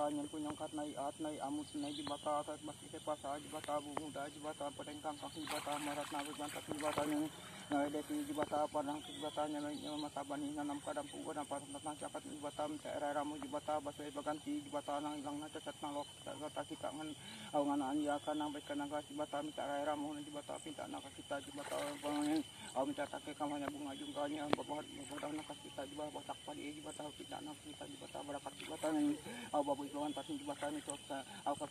jibatanya punyang katnai atnai amus nai jibata atas baki kepasa jibata bumuda jibata pedengkang kaki jibata marat nabi bantat jibatanya nai deti jibata padang jibatanya nai mata bani nanam kadam puga apa tentang cakat jibata daerah ramu jibata basai baganti jibata nang ilang na cacat nalok kata kita ngan awangan anja kana baik kana jibata daerah ramu jibata pinta nak kita jibata pangin minta take kamanya bunga jungkanya bapak nak kita jibata tak padi jibata kita nak kita jibata berakat jibata babu ikan tasin jibata ni terus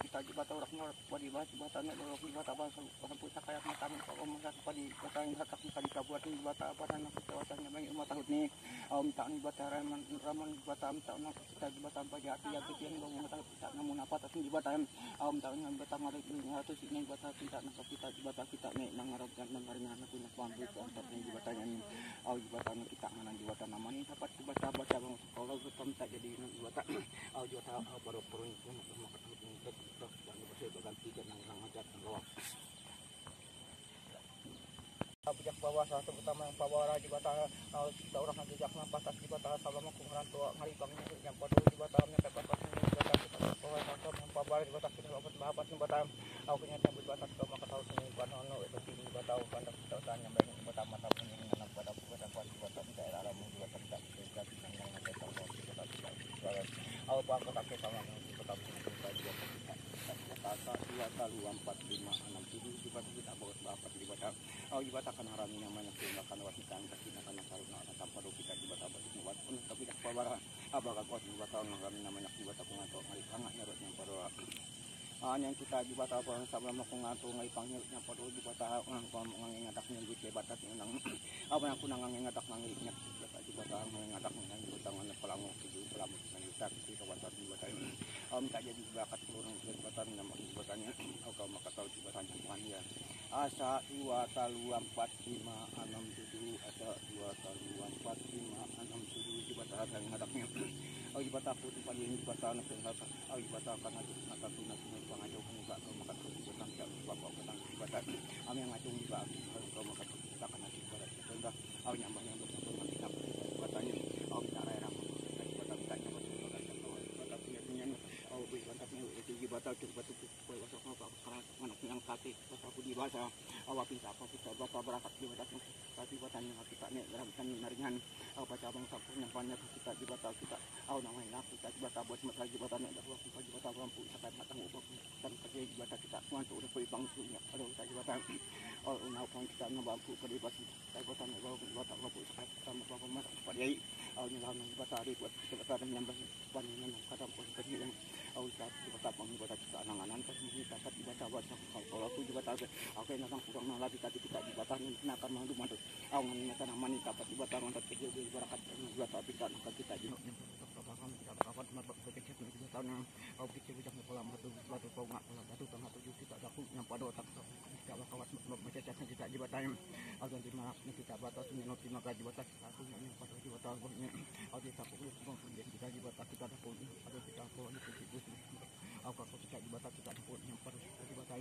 kita jibata orang mau padi bahas jibata ni orang jibata bahas sampai sakayat mata ni kalau masa padi jibata yang hatak padi kabuat jibata apa dan kesewatannya banyak rumah tahun ni minta jibata raman jibata minta nak kita jibata padi hati yang kecil yang mau tahu kita namun apa tasin jibata minta jibata ngarik ni harus ini jibata kita nak kita jibata kita ni nangarap dan nangarnya nak punya bambu tapi jibatanya ni jibata kita mana jibata namanya dapat jibata baca bang kalau kita minta jadi jibata jota baru perun ganti ke nang ajar bawah bijak bawah satu utama yang bawah jibata kita orang bijak napas jibata salama kumran tua ngari pangnya yang pada jibata nya dapat jibata kita bawah satu membawa jibata kita dapat babat jibata aku nyata jibata ke maka tahu sini panono itu jibata pada kita tanya banyak jibata mata punya nanam pada jibata daerah alam jibata kita nang ajar bawah bangko tak sama tetap kata 2 4 5 6 7 jibata kita bagus bapak jibata jibata kan harami namanya tindakan wasikan kita kan saruna tanpa do kita jibata bagus buat pun tapi dak pawara abaga kos jibata harami namanya jibata pengato ngari tangah nyarot yang pada yang kita jibata apa sabama pengato ngai panggil nya pada jibata ngangadak nyugut jibata nang apa yang kunang ngangadak ngangirnya jibata ngangadak nang jibata ngan pelangu pelangu kita kawasan jibata minta jadi bakat turun jibatan nama jibatannya kau maka tahu jibatannya bukan ya asa 2 talu 4 5 6 7 asa 2 talu 4 5 6 7 jibatan yang hadapnya jibatan putih pagi jibatan jibatan karena mata tunas pengajau juga kau maka tahu jibatan yang bapak petang jibatan yang ngacung juga kau maka tahu kita karena jibatan sehingga nyambahnya untuk kita jibatannya cara yang jibatan tanya itu jibata batu kue wasok apa anak yang kaki pas aku di bahasa awak pinta apa kita baca berangkat jibata tapi batanya kita nih ramkan naringan apa cabang sapu yang banyak kita jibata kita namanya kita jibata buat masalah jibatanya ada waktu jibata lampu sakat matang ubah dan kerja jibata kita mantu udah pergi bangsunya ada kita jibata naupang kita nabampu pergi basi kita batanya bawa jibata lampu sakat sama bawa masak pada nyelam jibata di buat jibata menyambah panjang kadang pun pergi yang jibata jibata kita angan-angan kita dapat jibata baca kalau aku jibata aku yang kurang lagi tadi kita jibata ini akan mandu awan ini tanah mani dapat jibata untuk kecil berakat jibata kita kita dapat marbak kecil kita tahun yang kecil bijak kolam batu ponga batu tengah 7 kita dapat yang pada otak kita kawat macam kita jibata yang akan dimakan kita batas menoti maka jibata aku yang pada jibata ini ada tak perlu kita jibata kita dapat ada kita pun aku kita jibata kita dapat yang pada jibata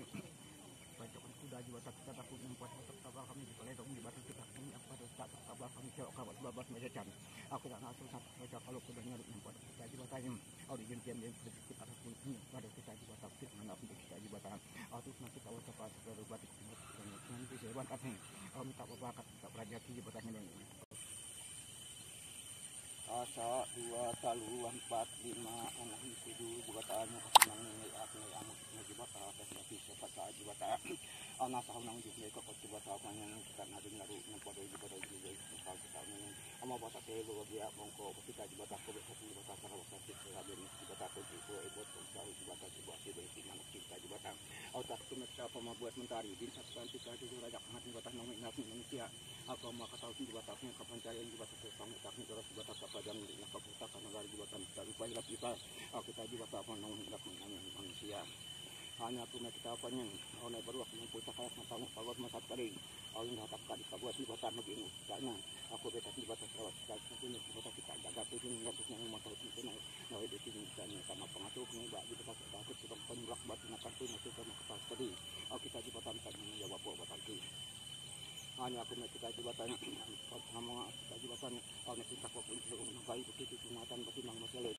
banyak kuda jibata kita dapat yang pada kabar kami di Palembang jibata kita ini apa tak kabar kami kawan babat macam aku tak langsung baca kalau kuda nyari yang pada kita jibata yang di gantian yang kita dapat ini pada kita jibata kita menganggap kita jibata terus nanti kalau cepat batik nanti saya bantat minta bakat kita belajar jibata ini asa 2 talu 4 5 6 7 jibatannya senang ni aku amat jibata tapi siapa jibata ana saunang juga ko jibata yang kita naru yang pada jibata juga kalau kita ini ama bahasa ke dia mongko kita jibata ko jibata kalau kita habis jibata ko buat jibata kita jibata tak cuma pembuat mentari di satuan kita juga rajak mati jibata Indonesia apa maka tahu jibatanya kapan carian jibata sampai takni terus jibata yang nakaputakan negara jibatan kita kita jibata apa manusia hanya punya kita apanya oleh beruang yang puncak kayak matang pawat masat kering yang datang di kabuat jibatan begini karena aku beta jibatan terus ini jibatan kita jaga ini nggak bisa yang motor itu nah itu sini sama pengatur nih bak jibatan takut sudah penulak batu nak kartu nanti sama kertas tadi kita jibatan kan menjawab buat tadi hanya aku kita jibatan sama kita jibatan kalau kita kok pun baik begitu jumatan bagi mang masalah